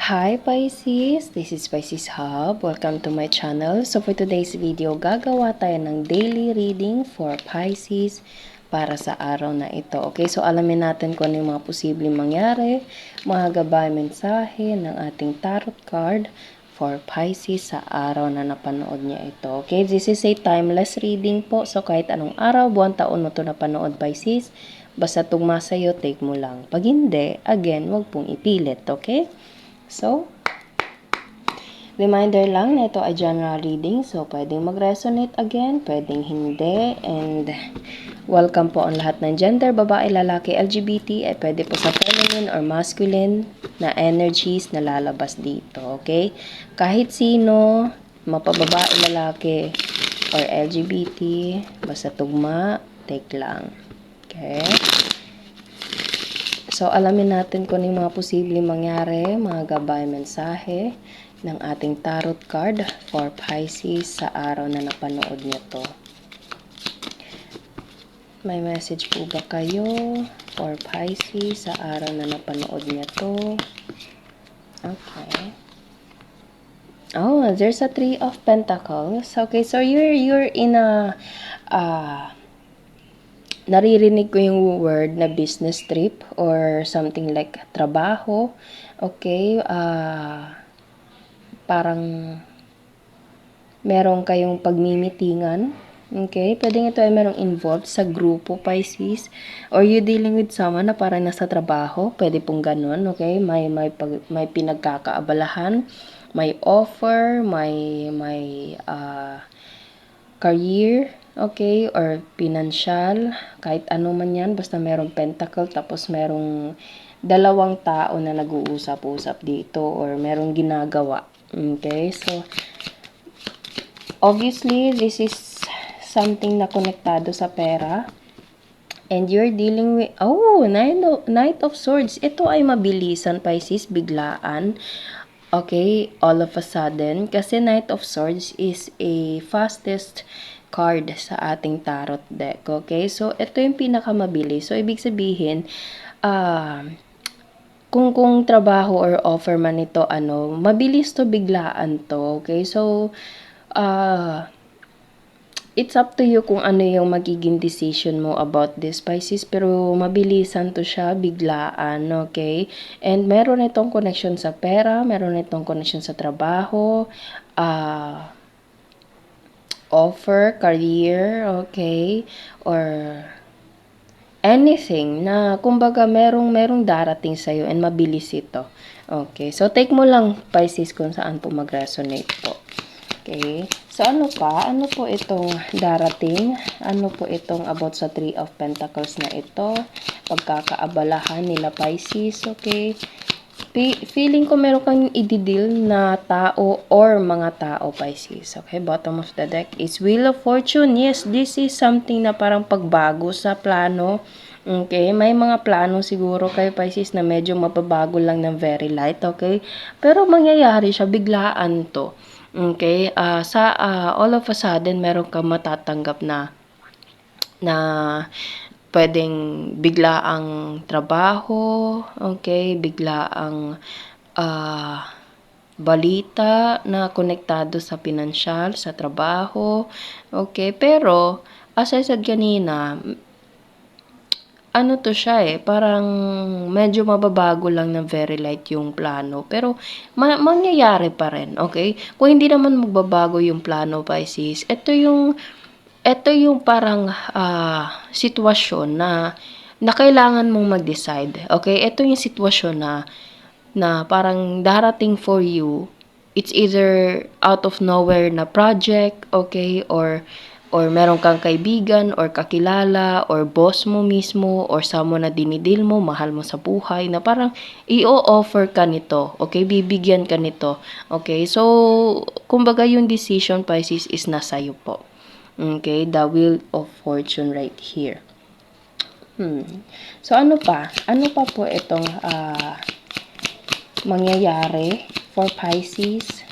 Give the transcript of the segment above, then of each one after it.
Hi Pisces! This is Pisces Hub. Welcome to my channel. So for today's video, gagawa tayo ng daily reading for Pisces para sa araw na ito. Okay, so alamin natin kung ano yung mga posibleng mangyari, mga gabay mensahe ng ating tarot card for Pisces sa araw na napanood niya ito. Okay, this is a timeless reading po. So kahit anong araw, buwan, taon mo ito napanood Pisces, basta tugma sa'yo, take mo lang. Pag hindi, again, wag pong ipilit. Okay? So, reminder lang na ito ay general reading. So, pwedeng mag-resonate again, pwedeng hindi. And, welcome po ang lahat ng gender, babae, lalaki, LGBT. Ay pwede po sa feminine or masculine na energies na lalabas dito. Okay? Kahit sino, mapababae, lalaki, or LGBT, basta tugma, take lang. Okay? So, alamin natin kung ano yung mga posibleng mangyari, mga gabay mensahe ng ating tarot card for Pisces sa araw na napanood niyo to. May message po ba kayo for Pisces sa araw na napanood niyo to? Okay. Oh, there's a Three of Pentacles. Okay, so you're in a naririnig ko yung word na business trip or something like trabaho. Okay, parang meron kayong pagmimitingan. Okay, pwedeng ito ay merong involved sa grupo Pisces or you dealing with someone na parang nasa trabaho. Pwede pong ganun. Okay, may pinagkakaabalahan, may offer, may career, okay, or financial, kahit ano man yan, basta merong pentacle, tapos merong dalawang tao na nag-uusap-usap dito, or merong ginagawa. Okay, so, obviously, this is something na konektado sa pera, and you're dealing with, Knight of Swords. Ito ay mabilisan, Pisces, biglaan. Okay, all of a sudden. Kasi Knight of Swords is a fastest card sa ating tarot deck. Okay, so ito yung pinakamabilis. So, ibig sabihin, kung trabaho or offer man ito, mabilis to, biglaan to. Okay, so, it's up to you kung ano yung magiging decision mo about this, Pisces. Pero mabilisan to siya, biglaan, okay? And meron itong connection sa pera, meron itong connection sa trabaho, offer, career, okay? Or anything na kumbaga merong darating sa'yo and mabilis ito. Okay, so take mo lang, Pisces, kung saan po mag-resonate po. Okay. So, ano pa? Ano po itong darating? Ano po itong about sa Three of Pentacles na ito? Pagkakaabalahan nila Pisces, okay? Feeling ko meron kang i-deal na tao or mga tao, Pisces. Okay, bottom of the deck is Wheel of Fortune. Yes, this is something na parang pagbago sa plano. Okay, may mga plano siguro kayo, Pisces, na medyo mapabago lang ng very light, okay? Pero mangyayari siya, biglaan to. Okay, all of a sudden, meron kang matatanggap na pwedeng biglaang trabaho, okay, biglaang balita na konektado sa pinansyal, sa trabaho, okay, pero as I said kanina, ano to siya parang medyo mababago lang ng very light yung plano. Pero, mangyayari pa rin, okay? Kung hindi naman magbabago yung plano, Pisces, ito yung parang sitwasyon na kailangan mong mag-decide, okay? Ito yung sitwasyon na parang darating for you. It's either out of nowhere na project, okay? Or meron kang kaibigan or kakilala or boss mo mismo or someone na dinidil mo, mahal mo sa buhay na parang i-offer ka nito, okay? Bibigyan ka nito, okay? So, kumbaga yung decision, Pisces, is nasa iyo po. Okay, the Wheel of Fortune right here. So, ano pa? Ano pa po itong mangyayari for Pisces?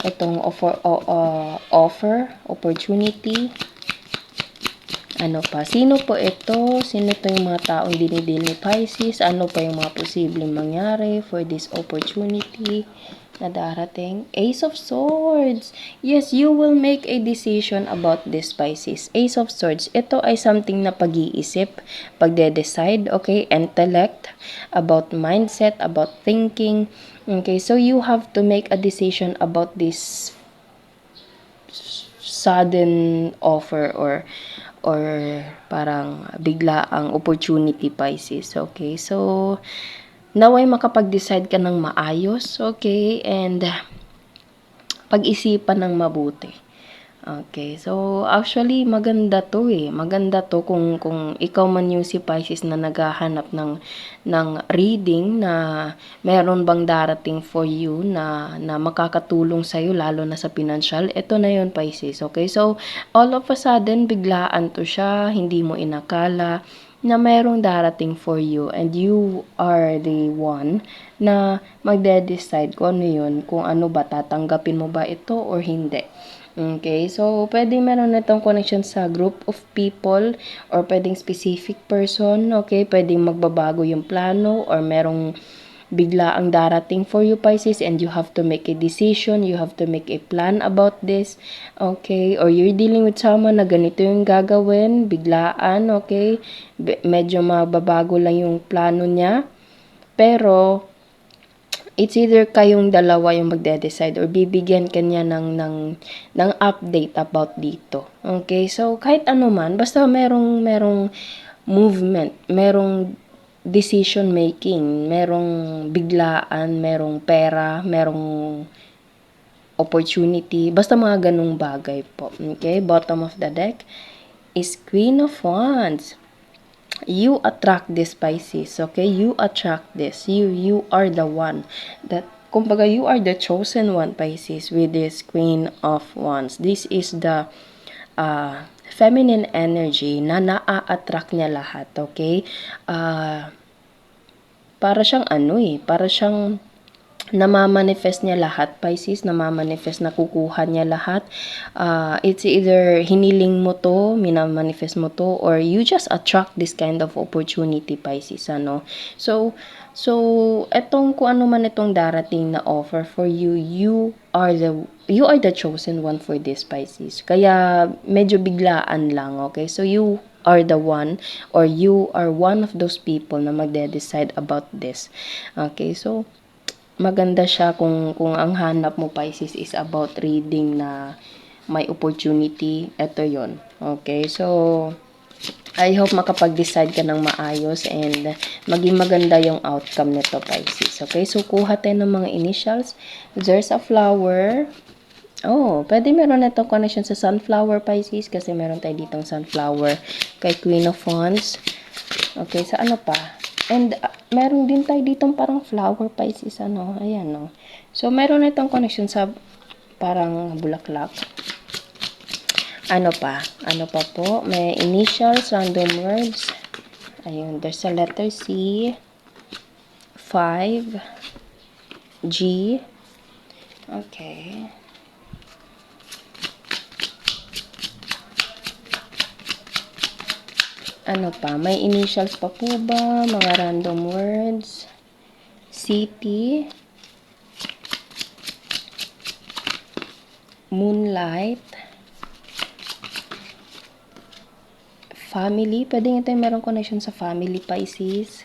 Itong offer, opportunity. Ano pa? Sino po ito? Sino ito yung mga taong dinidil ni Pisces? Ano pa yung mga posibleng mangyari for this opportunity na darating? Ace of Swords. Yes, you will make a decision about this, Pisces. Ace of Swords. Ito ay something na pag-iisip, pagde-decide, okay? Intellect, about mindset, about thinking. Okay, so you have to make a decision about this sudden offer or parang bigla ang opportunity, Pisces. Okay, so naway makapag-decide ka ng maayos, okay, and pag-isipan ng mabuti. Okay, so actually maganda to Maganda to kung ikaw man yung si Pisces na naghahanap ng reading na meron bang darating for you na makakatulong sa iyo lalo na sa financial. Ito na yun, Pisces. Okay, so all of a sudden biglaan to siya, hindi mo inakala na merong darating for you and you are the one na magde-decide kung ano yun, kung ano ba, tatanggapin mo ba ito or hindi. Okay, so pwedeng meron na itong connection sa group of people or pwedeng specific person, okay? Pwedeng magbabago yung plano or merong bigla ang darating for you, Pisces, and you have to make a decision, you have to make a plan about this, okay? Or you're dealing with someone na ganito yung gagawin, biglaan, okay? Medyo mababago lang yung plano niya, pero it's either kayong dalawa yung magde-decide or bibigyan kanya ng update about dito. Okay? So, kahit ano man, basta merong movement, merong decision making, merong biglaan, merong pera, merong opportunity, basta mga ganung bagay po. Okay? Bottom of the deck is Queen of Wands. You attract this, Pisces, okay? You attract this. You are the one that, kumbaga, you are the chosen one, Pisces, with this Queen of Wands. This is the feminine energy na naa-attract niya lahat, okay? Para siyang para siyang namamanifest niya lahat, Pisces, namamanifest, nakukuha niya lahat. It's either hiniling mo to, minamanifest mo to, or you just attract this kind of opportunity, Pisces, ano. So etong kung ano man itong darating na offer for you, you are the chosen one for this, Pisces. Kaya medyo biglaan lang, okay? So you are the one or you are one of those people na magde-decide about this. Okay, so maganda siya kung ang hanap mo, Pisces, is about reading na may opportunity. Ito yon. Okay, so I hope makapag-decide ka ng maayos and maging maganda yung outcome nito, Pisces. Okay, so kuha tayo ng mga initials. There's a flower. Oh, pwede meron na itong connection sa sunflower, Pisces, kasi meron tayo ditong sunflower kay Queen of Wands. Okay, sa ano pa? And meron din tayo ditong parang flower, Pisces, ano, ayan, no. So, meron na itong connection sa parang bulaklak. Ano pa? Ano pa po? May initials, random words. Ayun, there's a letter C, 5, G. Okay. Ano pa? May initials pa po ba? Mga random words. City. Moonlight. Family. Pwede nga tayo merong connection sa family, Pisces.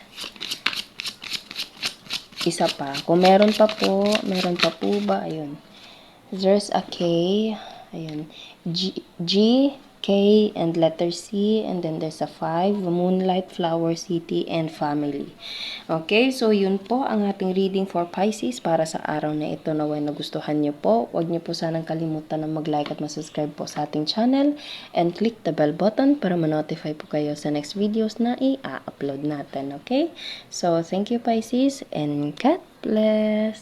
Isa pa. Kung meron pa po ba? Ayun. There's a K. Ayun. G, K, and letter C, and then there's a 5, Moonlight, Flower, City, and Family. Okay, so yun po ang ating reading for Pisces para sa araw na ito. Naway nagustuhan nyo po. Huwag nyo po sanang kalimutan na mag-like at mag-subscribe po sa ating channel and click the bell button para ma-notify po kayo sa next videos na i-upload natin. Okay, so thank you, Pisces, and God bless!